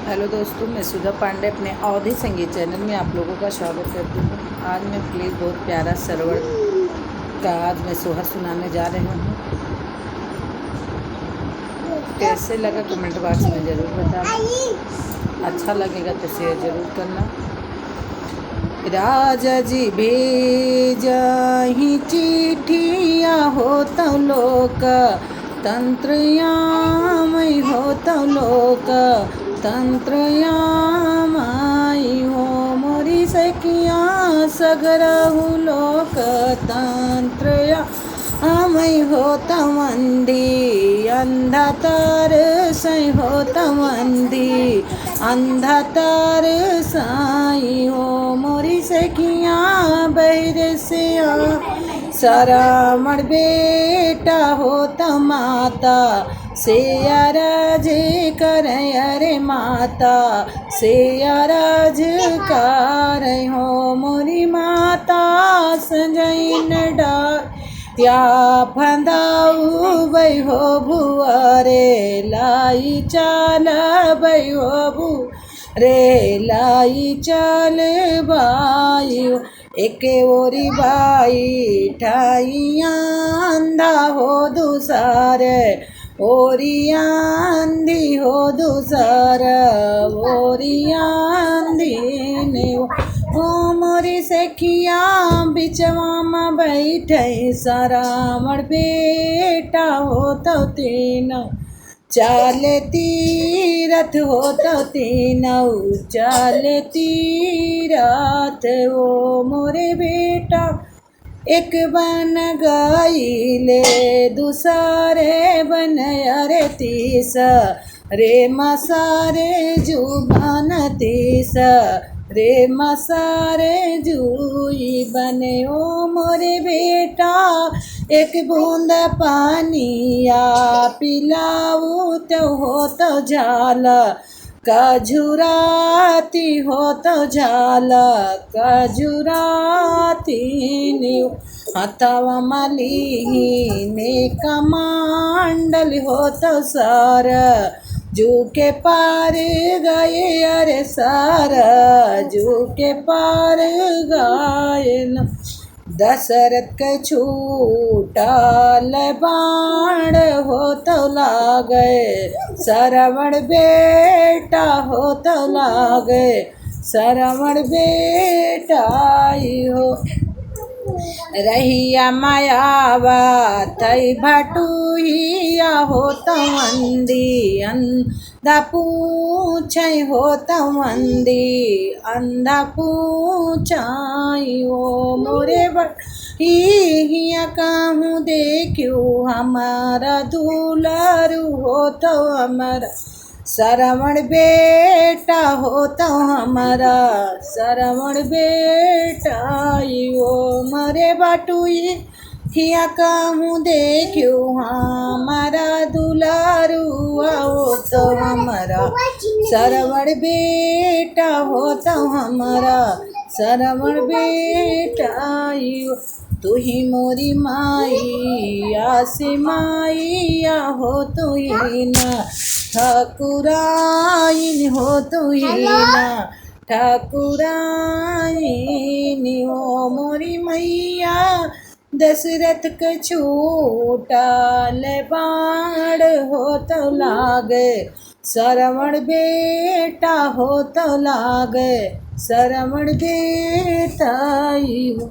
Hello दोस्तों, मैं सुधा पांडे अपने अवधि संगीत चैनल में आप लोगों का स्वागत करती हूँ। आज मैं प्लीज़ बहुत प्यारा सरवण का आज मैं सोहर सुनाने जा रही हूँ। कैसे लगा कमेंट बॉक्स में ज़रूर बताना। अच्छा लगेगा तो शेयर ज़रूर करना। राजा जी भेजाहि चिट्ठिया होत लोक तंत्रयामय होत लोक तंत्रयामय हो मोरी सखिया सगरहु लोक तंत्रया अमय होत मंदी अंधतर सै होत मंदी अंधतर साई हो मोरी सखिया बहिर से सरामण बेटा होत माता से अरज कर अरे माता से अरज कर हो मोरी माता संजैन डार या फंदाऊ बई हो भुअरे लाई चाल बई हो भू रे लाई चाल बाई एके ओरी बाई ठाइया अंधा हो दूसरे ओरी आंधी हो दूसर ओरी आंधी ने ओ मोरी सखिया बिचवा में बैठे सरामण बेटा हो तो तीन चाले तीरथ हो तो तीन चाले तीरथ ओ मोरे बेटा एक बन गईले दूसरे बन अरे तीस रे मसारे जुबान तीस रे मसारे जुई बने ओ मोरे बेटा एक बूंद पानिया पिलाऊ तो हो तो झाला कजुराती हो तो झाला कजुराती न्यू हथवा मली ने कमांडल हो तो सर जू के पार गए अरे सर जू के पार गए दशरथ के छूटल बाण हो तो लागे सरवण बेटा हो तो लागे सरवण बेटा हो रहिया मायावा थई भटुहिया हो तो मंदी अंधा पूछै हो तो मंदी अंधा पूछाई हो मोरे हिया कहूँ देखियो हमारा दुलारू हो तो हमारा सरवण बेटा हो तो हमारा सरवण बेटा यो मरे बाटुई हिया कहूँ देखियो हमारा दुलारू आओ तो हमारा सरवण बेटा हो तो हमारा सरवण बेटा यो तू ही मोरी माई आसी माइया हो तू ही ना ठाकुराइन हो तू ही ना ठाकुराइन हो मोरी मैया दशरथ के छूटल बाण हो तो लागे सरवण बेटा हो तो लागे सरवण बेटा हो।